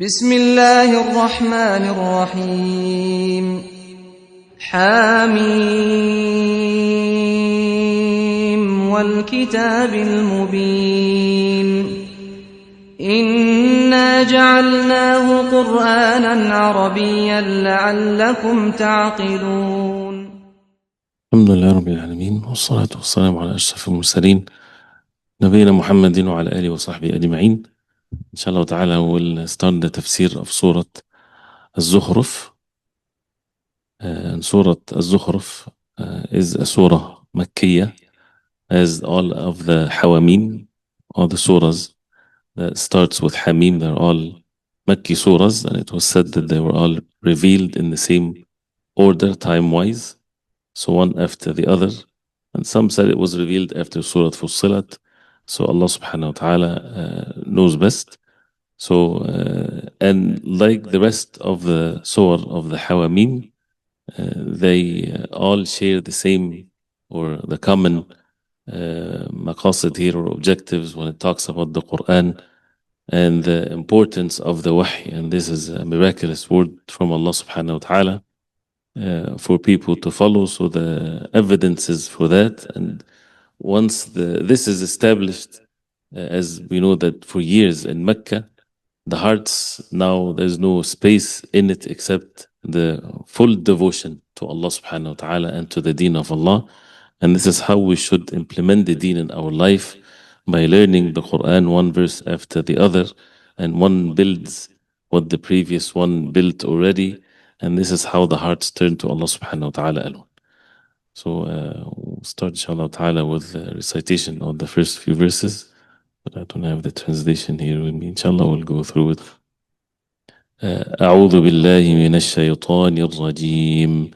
بسم الله الرحمن الرحيم حميم والكتاب المبين إنا جعلناه قرآنا عربيا لعلكم تعقلون. الحمد لله رب العالمين، والصلاة والسلام على أشرف المرسلين نبينا محمد وعلى آله وصحبه أجمعين. إن شاء الله تعالى we'll start the tafsir of Surah Az-Zukhruf. Surah Az-Zukhruf is a surah Makkiyah, as all of the Hawamim, all the surahs that starts with Hamim, they're all Makki surahs, and it was said that they were all revealed in the same order, time-wise, so one after the other. And some said it was revealed after Surah Fussilat. So Allah subhanahu wa ta'ala knows best. So, and like the rest of the surah of the Hawamim, they all share the same or the common maqasid here or objectives when it talks about the Quran and the importance of the wahy. And this is a miraculous word from Allah subhanahu wa ta'ala for people to follow. So the evidences for that, and once this is established, as we know that for years in Mecca, the hearts, now there's no space in it except the full devotion to Allah subhanahu wa ta'ala and to the deen of Allah. And this is how we should implement the deen in our life, by learning the Quran one verse after the other, and one builds what the previous one built already. And this is how the hearts turn to Allah subhanahu wa ta'ala alone. So we'll start inshallah ta'ala with the recitation of the first few verses. But I don't have the translation here with me. Inshallah we'll go through it. أعوذ بالله من الشيطان الرجيم.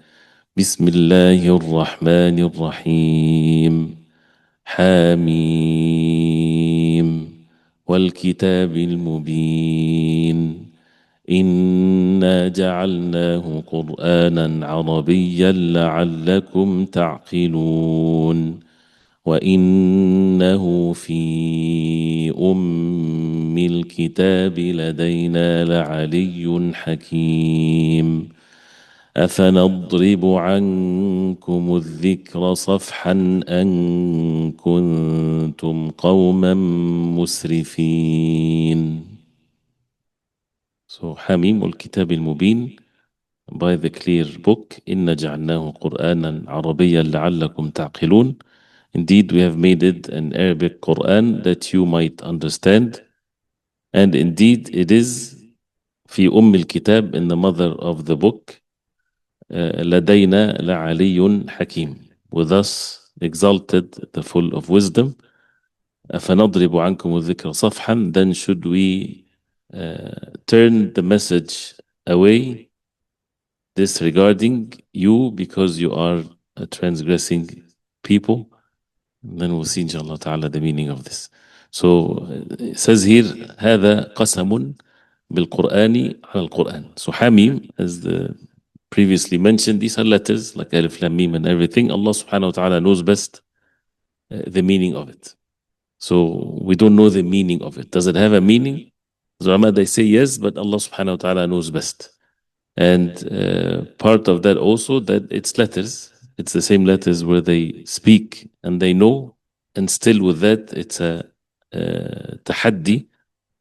بسم الله الرحمن الرحيم. حميم والكتاب المبين إنا جعلناه قرآنا عربيا لعلكم تعقلون وإنه في أم الكتاب لدينا لعلي حكيم أفنضرب عنكم الذكر صفحا أن كنتم قوما مسرفين. So حميم والكتاب المبين, by the clear book. إنا جعلناه قرآنا عربيا لعلكم تعقلون. Indeed, we have made it an Arabic Quran that you might understand. And indeed, it is في أم الكتاب, in the mother of the book. لدينا لعلي حكيم, with us exalted, the full of wisdom. أفنضرب عنكم الذكر صفحا, then should we turn the message away, disregarding you because you are a transgressing people. And then we'll see inshallah ta'ala the meaning of this. So it says here هذا قسم بالقرآن على القرآن. So حميم, as the previously mentioned, these are letters like Alif Lam Mim and everything. Allah subhanahu wa ta'ala knows best the meaning of it. So we don't know the meaning of it. Does it have a meaning? Ulama, they say yes, but Allah subhanahu wa ta'ala knows best. And part of that also, that it's letters. It's the same letters where they speak and they know, and still with that it's a tahaddi,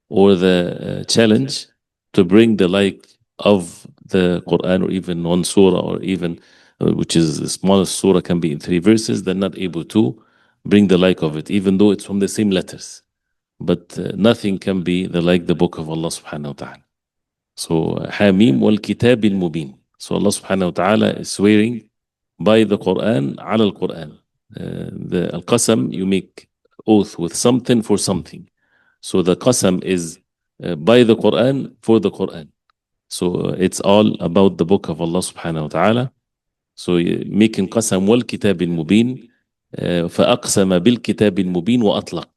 or the challenge to bring the like of the Quran, or even one surah, or even which is the smallest surah can be in 3 verses. They're not able to bring the like of it, even though it's from the same letters. But nothing can be the like the book of Allah subhanahu wa ta'ala. So Hamim wal Kitab al Mubin. So Allah subhanahu wa ta'ala is swearing by the Quran ala al-Quran. The al-Qasam, you make oath with something for something. So the Qasam is by the Quran for the Quran. So it's all about the book of Allah subhanahu wa ta'ala. So making Qasam wal Kitab al Mubin. فأقسم بالكتاب المبين وأطلق.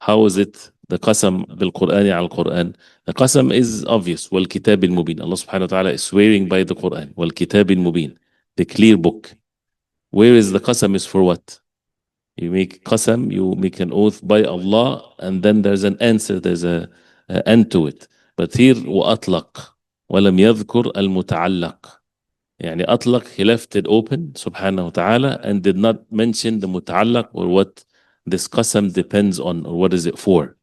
How is it the Qasam bil Quran al Quran? The Qasam is obvious. والكتاب المبين. Allah subhanahu wa ta'ala is swearing by the Quran. والكتاب المبين, the clear book. Where is the Qasam is for what? You make Qasam, you make an oath by Allah, and then there's an answer, there's a end to it. But here وأطلق ولم يذكر المتعلق. يعني أطلق, he left it open سبحانه وتعالى and did not mention the متعلق or what this قسم depends on or what is it for,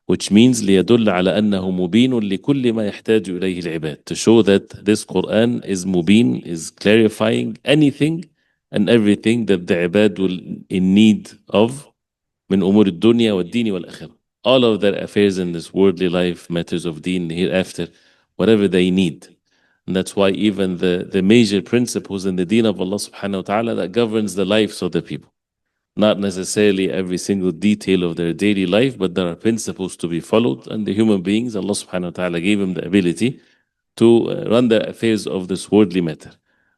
which means ليدل على أنه مبين لكل ما يحتاج إليه العباد, to show that this Quran is مبين, is clarifying anything and everything that the عباد will in need of من أمور الدنيا والدين والآخرة. All of their affairs in this worldly life, matters of deen, hereafter, whatever they need. And that's why even the major principles in the deen of Allah subhanahu wa ta'ala that governs the lives of the people. Not necessarily every single detail of their daily life, but there are principles to be followed. And the human beings, Allah subhanahu wa ta'ala gave them the ability to run the affairs of this worldly matter.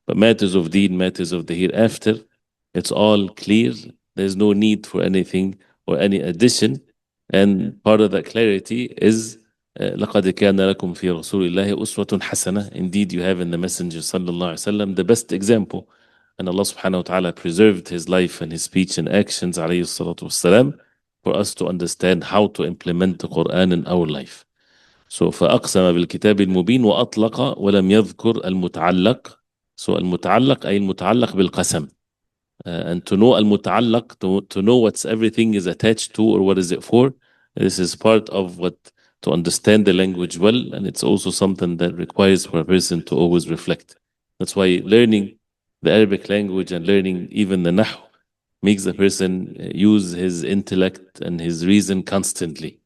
But matters of deen, matters of the hereafter, it's all clear. There's no need for anything or any addition. And part of that clarity is لقد كان لكم في رسول الله أسوة حسنة. Indeed, you have in the Messenger sallallahu alaihi wasallam the best example. And Allah subhanahu wa ta'ala preserved his life and his speech and actions alayhi salatu wasalam for us to understand how to implement the Quran in our life. So فأقسم بالكتاب المبين وأطلق ولم يذكر المتعلق. So المتعلق أي المتعلق بالقسم. And to know المتعلق, to know what's everything is attached to or what is it for, this is part of what, to understand the language well, and it's also something that requires for a person to always reflect. That's why learning the Arabic language and learning even the Nahu makes the person use his intellect and his reason constantly,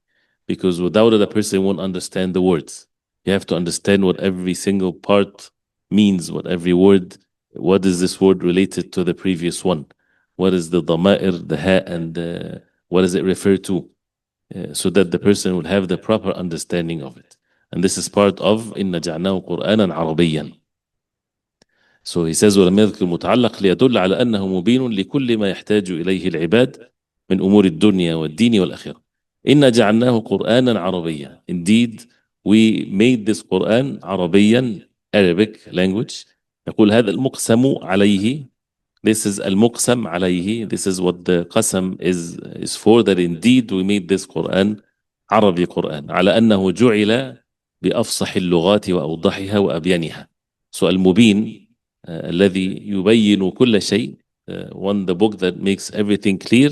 because without it a person won't understand the words. You have to understand what every single part means, what every word, what is this word related to the previous one, what is the dama'ir, the ha, and what does it refer to, so that the person will have the proper understanding of it. And this is part of إِنَّ جَعْنَاهُ قُرْآنًا عَرَبِيًّا. So he says ولم يذكر متعلق ليدل على أنه مبين لكل ما يحتاج إليه العباد من أمور الدنيا والدين والآخرة. إن جعلناه قرآنا عربيا. Indeed, we made this Quran عربيا, Arabic language. يقول هذا المقسم عليه. This is المقسم عليه. This is what the qasam is for, that indeed we made this Quran عربي Quran على أنه جعل بأفصح اللغات وأوضحها وأبينها. So المبين الذي يبين كل شيء, one, the book that makes everything clear,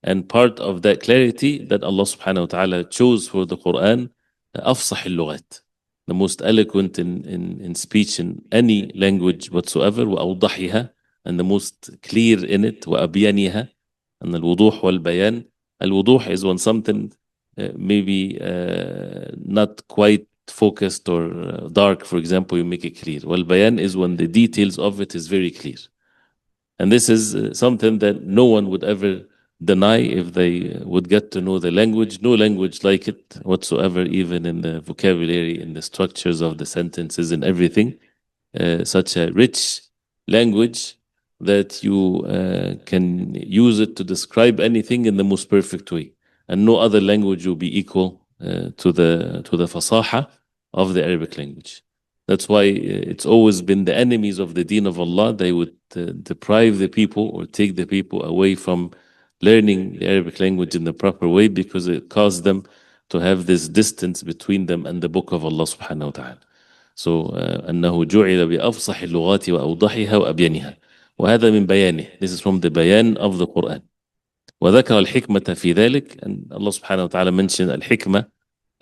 and part of that clarity that Allah subhanahu wa ta'ala chose for the Quran, أفصح اللغات, the most eloquent in speech in any language whatsoever, وأوضحها, and the most clear in it, وأبينها, and الوضوح والبيان. الوضوح is when something maybe not quite focused or dark, for example, you make it clear. Well, bayan is when the details of it is very clear. And this is something that no one would ever deny if they would get to know the language. No language like it whatsoever, even in the vocabulary, in the structures of the sentences and everything. Such a rich language that you can use it to describe anything in the most perfect way. And no other language will be equal to the fasaha of the Arabic language. That's why it's always been the enemies of the deen of Allah. They would deprive the people or take the people away from learning the Arabic language in the proper way, because it caused them to have this distance between them and the book of Allah subhanahu wa ta'ala. So أنه جعل بأفصح اللغات وأوضحها وأبينها. وهذا من بيانه. This is from the bayan of the Quran. وذكر الحكمة في ذلك, and Allah subhanahu wa ta'ala mentioned al-hikmah.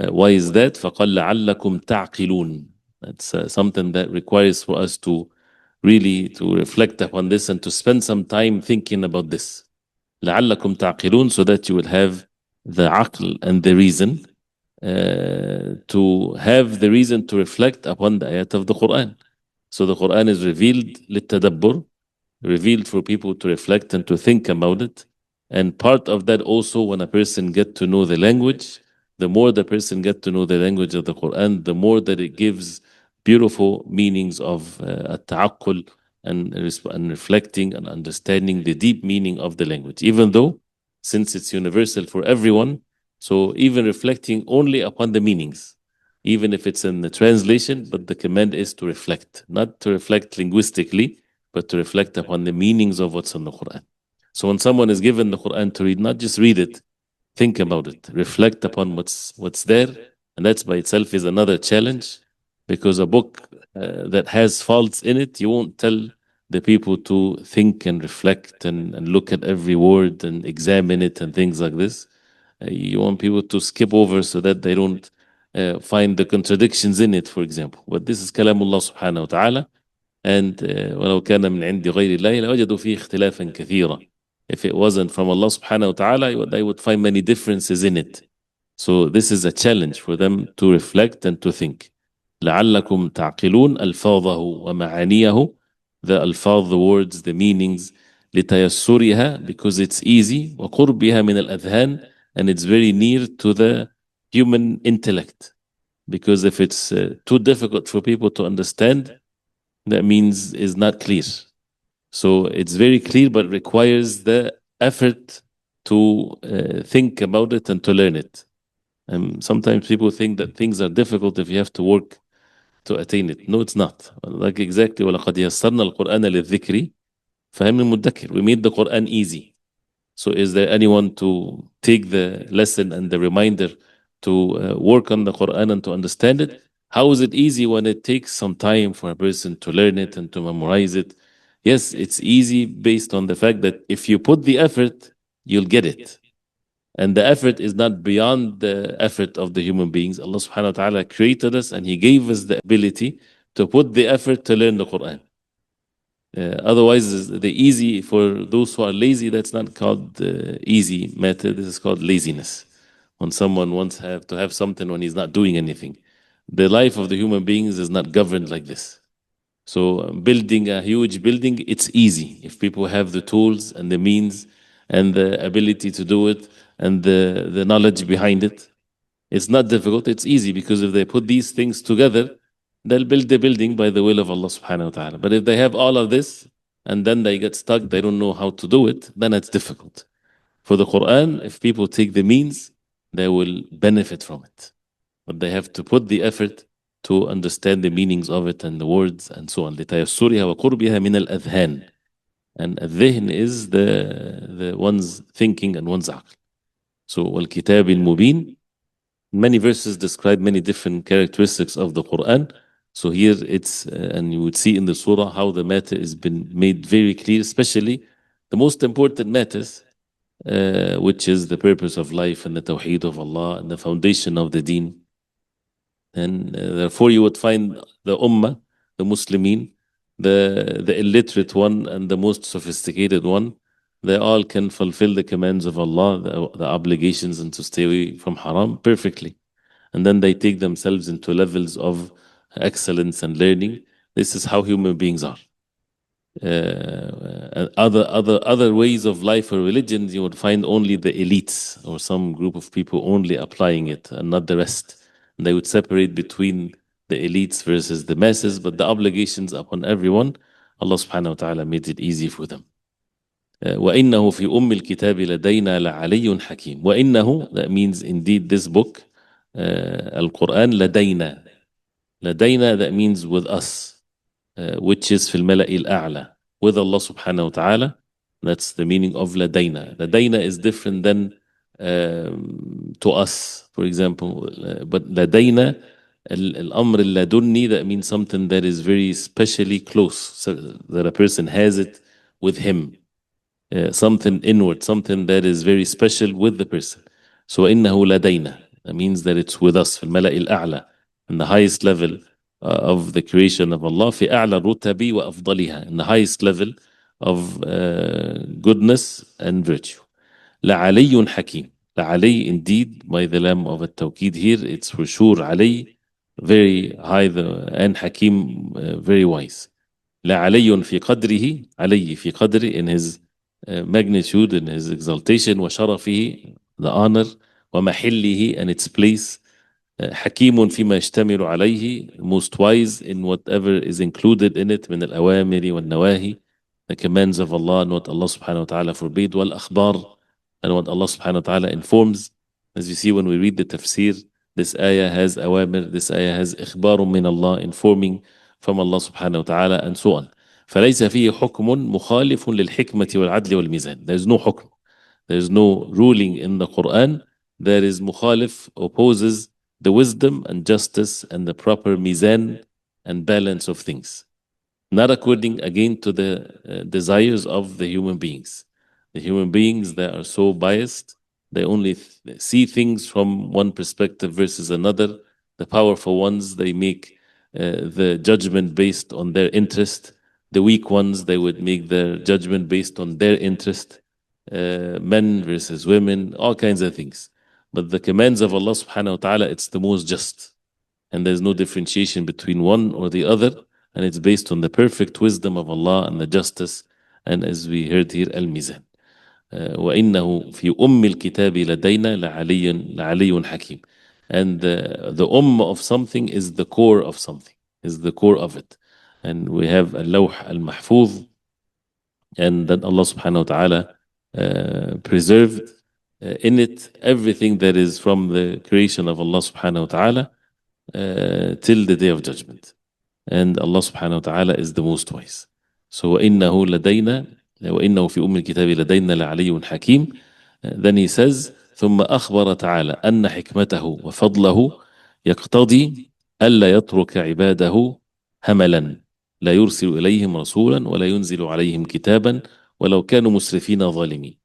Why is that? فقال لعلكم تعقلون. That's something that requires for us to really to reflect upon this and to spend some time thinking about this. لعلكم تعقلون, so that you will have the aql and the reason to have the reason to reflect upon the ayat of the Quran. So the Quran is revealed للتدبر, revealed for people to reflect and to think about it. And part of that also, when a person get to know the language, the more the person get to know the language of the Quran, the more that it gives beautiful meanings of at-ta'aqqul and reflecting and understanding the deep meaning of the language. Even though, since it's universal for everyone, so even reflecting only upon the meanings, even if it's in the translation, but the command is to reflect, not to reflect linguistically, but to reflect upon the meanings of what's in the Quran. So when someone is given the Quran to read, not just read it, think about it, reflect upon what's there, And that's by itself is another challenge, because a book that has faults in it, you won't tell the people to think and reflect and look at every word and examine it and things like this. You want people to skip over so that they don't find the contradictions in it, for example. But this is Kalamullah subhanahu wa ta'ala. And ولو كان من عند غير الله لوجدوا فيه اختلافا كثيرا. If it wasn't from Allah subhanahu wa ta'ala, they would find many differences in it. So this is a challenge for them to reflect and to think. لعلكم تعقلون ألفاظه ومعانيه. The alfaz, the words, the meanings. لتيسرها, because it's easy. وقربها من الأذهان, and it's very near to the human intellect. Because if it's too difficult for people to understand, that means is not clear. So it's very clear, but requires the effort to think about it and to learn it. And sometimes people think that things are difficult if you have to work to attain it. No, it's not. Like exactly, وَلَقَدْ يَسَّرْنَا الْقُرْآنَ لِلذِّكْرِ فَهَلْ مِن مُدَّكِرٍ. We made the Quran easy. So is there anyone to take the lesson and the reminder to work on the Quran and to understand it? How is it easy when it takes some time for a person to learn it and to memorize it? Yes, it's easy based on the fact that if you put the effort, you'll get it. And the effort is not beyond the effort of the human beings. Allah subhanahu wa ta'ala created us and He gave us the ability to put the effort to learn the Quran. Otherwise, the easy, for those who are lazy, that's not called easy method. This is called laziness. When someone wants to have something when he's not doing anything. The life of the human beings is not governed like this. So building a huge building, it's easy if people have the tools and the means and the ability to do it and the knowledge behind it. It's not difficult, it's easy, because if they put these things together, they'll build the building by the will of Allah subhanahu wa ta'ala. But if they have all of this and then they get stuck, they don't know how to do it, then it's difficult. For the Quran, if people take the means, they will benefit from it. But they have to put the effort to understand the meanings of it and the words and so on. لِتَيَسُّرِهَا وَقُرْبِهَا مِنَ الْأَذْهَانِ. And الذهن is the one's thinking and one's aql. So وَالْكِتَابِ الْمُبِينِ. Many verses describe many different characteristics of the Quran. So here it's, and you would see in the surah how the matter has been made very clear, especially the most important matters, which is the purpose of life and the tawheed of Allah and the foundation of the deen. And therefore you would find the ummah, the Muslimin, the illiterate one and the most sophisticated one, they all can fulfill the commands of Allah, the obligations, and to stay away from haram perfectly. And then they take themselves into levels of excellence and learning. This is how human beings are. Other ways of life or religions, you would find only the elites or some group of people only applying it and not the rest. And they would separate between the elites versus the masses, but the obligations upon everyone, Allah subhanahu wa ta'ala made it easy for them. وَإِنَّهُ فِي أُمِّ الْكِتَابِ لَدَيْنَا لَعَلِيٌّ حَكِيمٌ. وَإِنَّهُ, that means indeed this book, Al-Quran, لَدَيْنَا. لَدَيْنَا, that means with us. Which is في الملأ الأعلى, with Allah subhanahu wa ta'ala. That's the meaning of لدينا. لدينا is different than to us, for example. But لدينا, الأمر اللدني, that means something that is very specially close, so that a person has it with him. Something inward, something that is very special with the person. So إنه لدينا, that means that it's with us, في الملأ الأعلى, in the highest level of the creation of Allah, في أعلى الرتب وأفضلها, in the highest level of goodness and virtue. لعلي حكيم. لعلي, indeed, by the lam of التوكيد here, it's for sure علي, very high, and Hakim, very wise. لعلي في قدره, علي في قدره, in his magnitude, in his exaltation, وشرفه, the honor, ومحله, and its place. حكيم فيما يشتمل عليه, most wise in whatever is included in it, من الأوامر والنواهي, the commands of Allah and what Allah subhanahu wa ta'ala forbade, والأخبار, and what Allah subhanahu wa ta'ala informs. As you see when we read the tafseer, this ayah has awamir, this ayah has إخبار من Allah, informing from Allah subhanahu wa ta'ala, and so on. فليس فيه حكم مخالف للحكمة والعدل والميزان. There is no حكم, there is no ruling in the Quran that is مخالف, opposes the wisdom and justice and the proper mizan and balance of things, not according again to the desires of the human beings. The human beings, they are so biased, they only see things from one perspective versus another. The powerful ones, they make the judgment based on their interest. The weak ones, they would make their judgment based on their interest. Men versus women, all kinds of things. But the commands of Allah subhanahu wa ta'ala, it's the most just. And there's no differentiation between one or the other. And it's based on the perfect wisdom of Allah and the justice. And as we heard here, al-mizan. وَإِنَّهُ فِي أُمِّ الْكِتَابِ لَدَيْنَا لَعَلِيٌّ حَكِيمٌ. And the of something is the core of something, is the core of it. And we have al-lawh al-mahfuz, and that Allah subhanahu wa ta'ala preserved in it everything that is from the creation of Allah subhanahu wa ta'ala till the day of judgment. And Allah subhanahu wa ta'ala is the most wise. So وَإِنَّهُ لَدَيْنَا وَإِنَّهُ فِي أُمِّ الْكِتَابِ لَدَيْنَا لَعَلِيٌّ حَكِيمٌ. Then he says ثم أخبر تعالى أن حكمته وفضله يقتضي ألا يترك عباده هملا لا يرسل إليهم رسولا ولا ينزل عليهم كتابا ولو كانوا مسرفين ظالمين.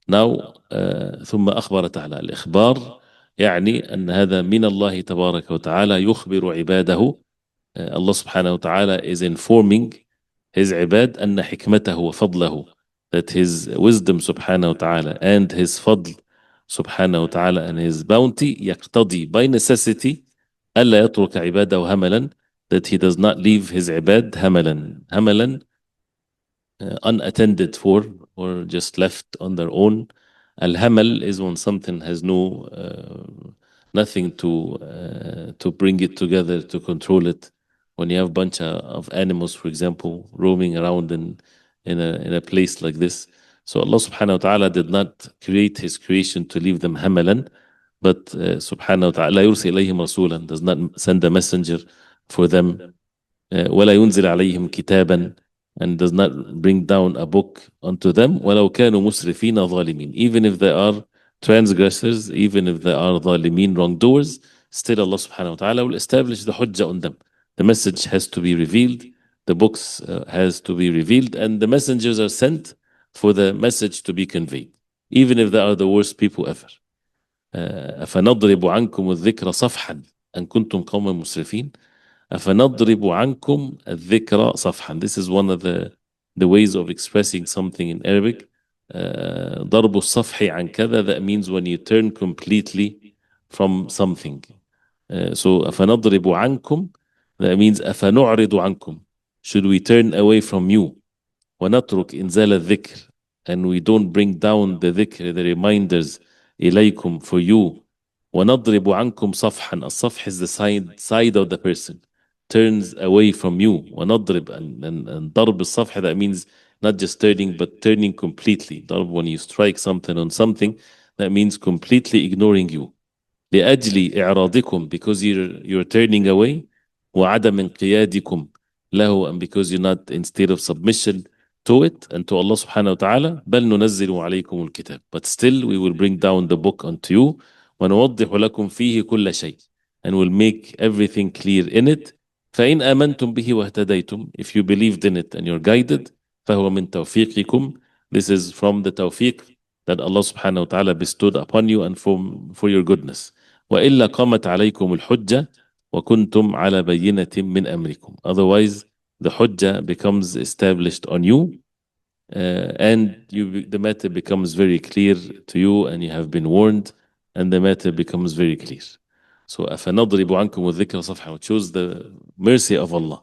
Now ثم أخبر تعالى. الإخبار يعني أن هذا من الله تبارك وتعالى يخبر عباده. Allah subhanahu wa ta'ala is informing his عباد أن حكمته وفضله, that his wisdom subhanahu wa ta'ala and his fadl subhanahu wa ta'ala and his bounty يقتضي, by necessity, ألا يترك عباده هملا, that he does not leave his عباد هملا unattended for or just left on their own. Al-hamal is when something has nothing to bring it together, to control it. When you have a bunch of animals, for example, roaming around in a place like this. So Allah subhanahu wa ta'ala did not create his creation to leave them hamalan, but subhanahu wa ta'ala لا يرسل إليهم رسولا, does not send a messenger for them. ولا ينزل عليهم كتابا, and does not bring down a book unto them. ولو كانوا مسرفين ظالمين, even if they are transgressors, even if they are ظالمين, wrongdoers, still Allah subhanahu wa ta'ala will establish the hujjah on them. The message has to be revealed, the books has to be revealed, and the messengers are sent for the message to be conveyed, even if they are the worst people ever. أفنضرب عنكم الذكر صفحا أن كنتم قوما مسرفين. أفنضرب عنكم الذكر صفحا. This is one of the ways of expressing something in Arabic. ضرب الصفح عن كذا, that means when you turn completely from something. So أفنضرب عنكم, that means أفنعرض عنكم, should we turn away from you. ونترك إنزال الذكر, and we don't bring down the dhikr, the reminders, إليكم, for you. ونضرب عنكم صفحا. الصفح is the side of the person, turns away from you. ونضرب, and ضرب الصفح, that means not just turning, but turning completely. ضرب, when you strike something on something, that means completely ignoring you. لأجل إعراضكم, because you're turning away. وعدم انقيادكم له, and because you're not in state of submission to it and to Allah subhanahu wa ta'ala. بل ننزل عليكم الكتاب, but still we will bring down the book unto you. ونوضح لكم فيه كل شيء, and will make everything clear in it. فإن آمنتم به واهتديتم, if you believed in it and you're guided, فهو من توفيقكم, this is from the tawfiq that Allah subhanahu wa ta'ala bestowed upon you and for your goodness. وإلا قامت عليكم الحجة وكنتم على بينة من أمركم. Otherwise, the hujjah becomes established on you, and the matter becomes very clear to you, and you have been warned, and the matter becomes very clear. So أفنضرب عنكم الذكر صفحا, which shows the mercy of Allah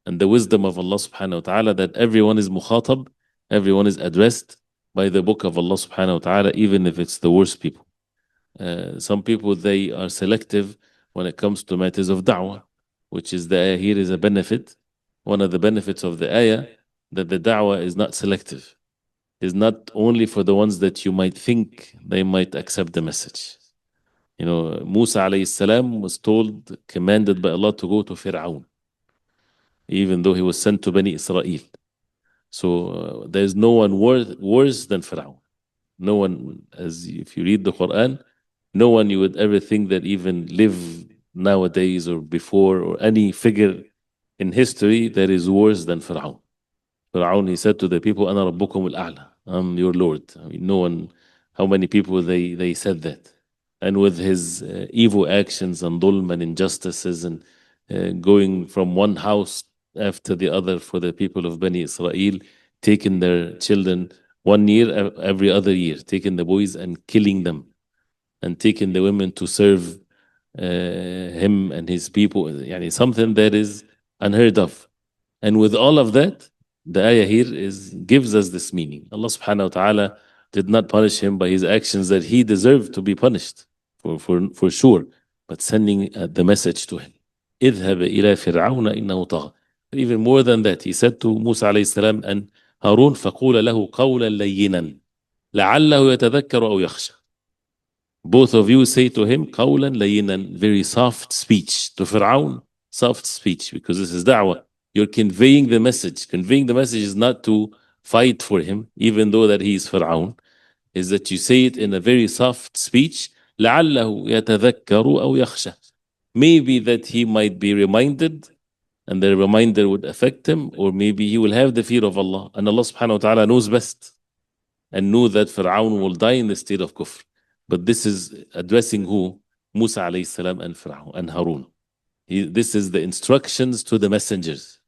and the wisdom of Allah subhanahu wa ta'ala, that everyone is mukhatab, everyone is addressed by the book of Allah subhanahu wa ta'ala, even if it's the worst people. Some people, they are selective when it comes to matters of da'wah, which is the ayah here is a benefit. One of the benefits of the ayah, that the da'wah is not selective, is not only for the ones that you might think they might accept the message. You know, Musa alayhi salam was commanded by Allah to go to Fir'aun, even though he was sent to Bani Israel. So there's no one worse than Fir'aun. No one, as if you read the Quran, No one you would ever think that even live nowadays or before, or any figure in history that is worse than Fir'aun. Fir'aun, he said to the people, أنا ربكم الأعلى. I'm your Lord. I mean, no one, how many people they said that. And with his evil actions and dhulm and injustices and going from one house after the other for the people of Bani Israel, taking their children 1 year every other year, taking the boys and killing them, and taking the women to serve him and his people. Yani something that is unheard of. And with all of that, the ayah here gives us this meaning. Allah subhanahu wa ta'ala did not punish him by his actions that he deserved to be punished for sure, but sending the message to him. اذهب إلى فرعون إنه طغى. Even more than that, he said to Musa alayhi salam and Harun, فقول له قولا لينا لعله يتذكر أو يخشى. Both of you say to him, قولا لينا, very soft speech. To Fir'aun, soft speech, because this is da'wah. You're conveying the message. Conveying the message is not to fight for him, even though that he is Fir'aun, is that you say it in a very soft speech. لعله يتذكر أو يخشى. Maybe that he might be reminded, and the reminder would affect him, or maybe he will have the fear of Allah. And Allah subhanahu wa ta'ala knows best, and knew that Fir'aun will die in the state of kufr. But this is addressing who? Musa alayhi salam and Fir'aun and Harun. This is the instructions to the messengers.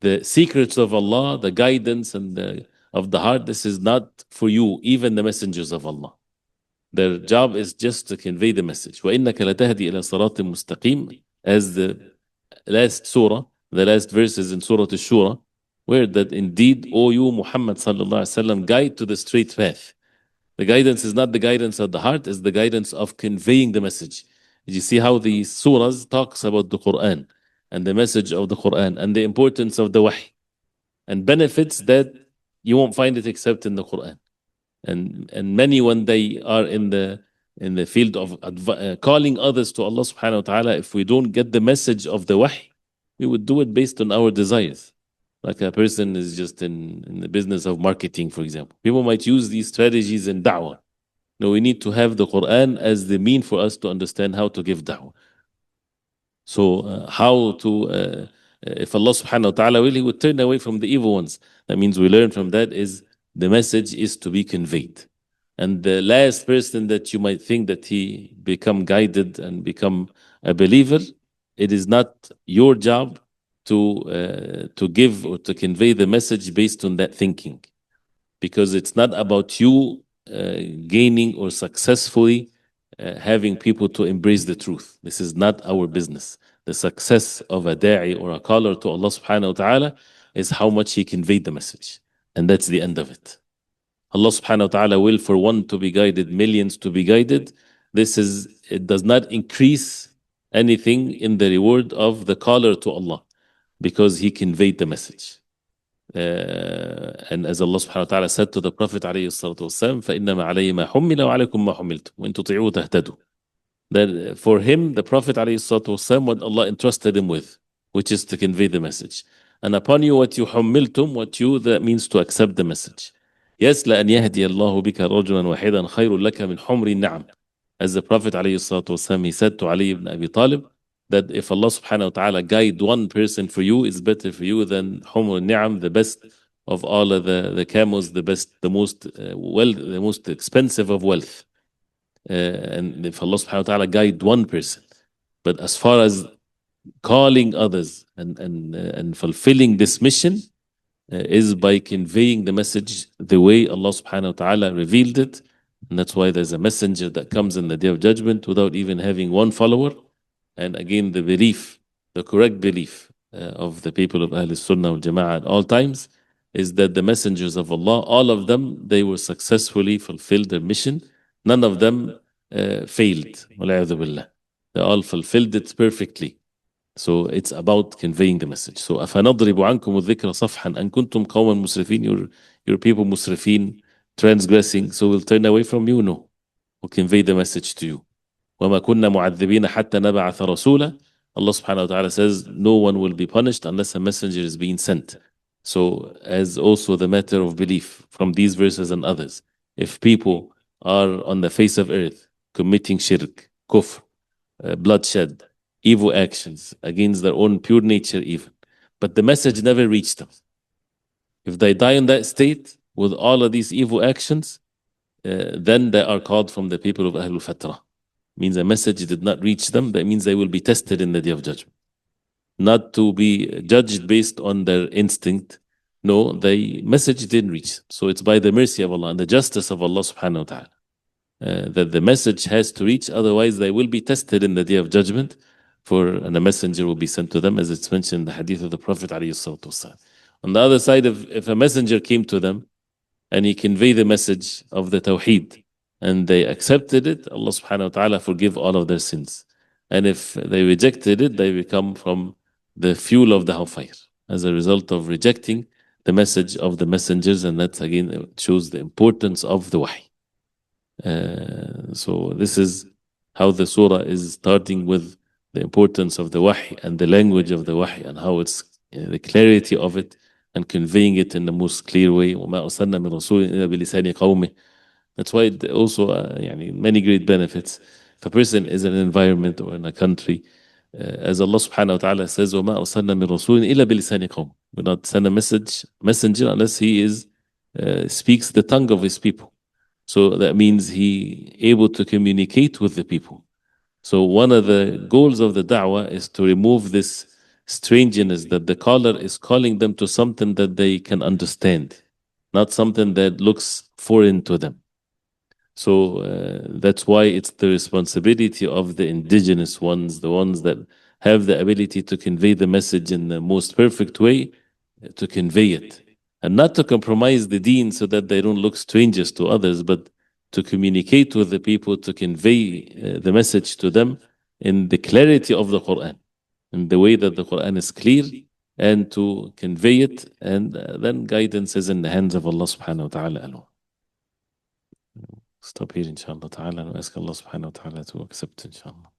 The secrets of Allah, the guidance of the heart, this is not for you, even the messengers of Allah. Their job is just to convey the message. وَإِنَّكَ لَتَهْدِي إِلَى صِرَاطٍ مُسْتَقِيمٍ, as the last surah, the last verses in Surah Al-Shura, where that indeed, O you Muhammad sallallahu alaihi wasallam, guide to the straight path. The guidance is not the guidance of the heart, it's the guidance of conveying the message. You see how the surahs talks about the Quran and the message of the Quran and the importance of the wahy and benefits that you won't find it except in the Quran. And many, when they are in the field of calling others to Allah subhanahu wa ta'ala, if we don't get the message of the wahy, we would do it based on our desires. Like a person is just in the business of marketing, for example. People might use these strategies in da'wah. No, we need to have the Quran as the mean for us to understand how to give da'wah. So how to, if Allah subhanahu wa ta'ala will, He would turn away from the evil ones. That means we learn from that is the message is to be conveyed. And the last person that you might think that he become guided and become a believer, it is not your job to give or to convey the message based on that thinking, because it's not about you gaining or successfully having people to embrace the truth. This is not our business. The success of a da'i or a caller to Allah subhanahu wa ta'ala is how much he conveyed the message, and that's the end of it. Allah subhanahu wa ta'ala will for one to be guided, millions to be guided. It does not increase anything in the reward of the caller to Allah, because he conveyed the message. And as Allah subhanahu wa ta'ala said to the Prophet alayhi salatu wasalam, فَإِنَّمَا عَلَيْهِ مَا حُمِّلَ وَعَلَيْكُمْ مَا حُمِّلْتُمْ وَإِن تُطِيعُوا تَهْتَدُوا. That for him, the Prophet alayhi salatu wasalam, what Allah entrusted him with, which is to convey the message. And upon you, what you حُمِّلْتُم, that means to accept the message. Yes, لَأَنْ يَهْدِيَ اللَّهُ بِكَ رَجُلًا وَحِيدًا خَيْرٌ لَكَ مِنْ حُمْرِ النَّعَمِ. As the Prophet alayhi salatu wasalam, he said to Ali ibn Abi Talib, that if Allah subhanahu wa ta'ala guide one person for you, is better for you than Humr Ni'am, the best of all of the camels, the most expensive of wealth. And if Allah subhanahu wa ta'ala guide one person, but as far as calling others and fulfilling this mission is by conveying the message the way Allah subhanahu wa ta'ala revealed it. And that's why there's a messenger that comes in the day of judgment without even having one follower. And again, the correct belief of the people of Ahl Sunnah wal Jama'ah at all times is that the messengers of Allah, all of them, they were successfully fulfilled their mission. None of them failed. وَالْعِيَاذُ بِاللَّهِ. They all fulfilled it perfectly. So it's about conveying the message. So أَفَنَضْرِبُ عَنْكُمُ الذِّكْرَ صَفْحًا أَنْ كُنْتُمْ قَوْمًا مُسْرِفِينَ. Your people musrifin, transgressing, so we'll turn away from you? No. We'll convey the message to you. وَمَا كُنَّا مُعَذِّبِينَ حَتَّى نَبَعَثَ رَسُولًا. Allah subhanahu wa ta'ala says no one will be punished unless a messenger is being sent. So as also the matter of belief from these verses and others, if people are on the face of earth committing shirk, kufr, bloodshed, evil actions against their own pure nature even. But the message never reached them. If they die in that state with all of these evil actions, then they are called from the people of Ahlul Fatra. Means the message did not reach them. That means they will be tested in the Day of Judgment. Not to be judged based on their instinct. No, the message didn't reach. So it's by the mercy of Allah and the justice of Allah subhanahu wa ta'ala that the message has to reach. Otherwise, they will be tested in the Day of Judgment. And a messenger will be sent to them, as it's mentioned in the hadith of the Prophet ﷺ. On the other side, if a messenger came to them and he conveyed the message of the Tawheed and they accepted it, Allah subhanahu wa ta'ala forgive all of their sins. And if they rejected it, they become from the fuel of the hellfire as a result of rejecting the message of the messengers. And that again shows the importance of the wahy. So this is how the surah is starting with the importance of the wahy and the language of the wahy and how it's the clarity of it and conveying it in the most clear way. وَمَا أَرْسَلْنَا مِن رَسُولٍ إِلَّا بِلِسَانِ قَوْمِهِ. That's why it also many great benefits. If a person is in an environment or in a country, as Allah subhanahu wa ta'ala says, وَمَا أَرْسَلْنَا مِن رَسُولٍ إِلَّا بِلِسَانِ قَوْمِهِ. We not send a messenger unless he speaks the tongue of his people. So that means he able to communicate with the people. So one of the goals of the da'wah is to remove this strangeness that the caller is calling them to something that they can understand, not something that looks foreign to them. So that's why it's the responsibility of the indigenous ones, the ones that have the ability to convey the message in the most perfect way, to convey it. And not to compromise the deen so that they don't look strangers to others, but to communicate with the people, to convey the message to them in the clarity of the Quran, in the way that the Quran is clear, and to convey it. And then guidance is in the hands of Allah subhanahu wa ta'ala alone. Stop here inshallah ta'ala and ask Allah subhanahu wa ta'ala to accept inshallah.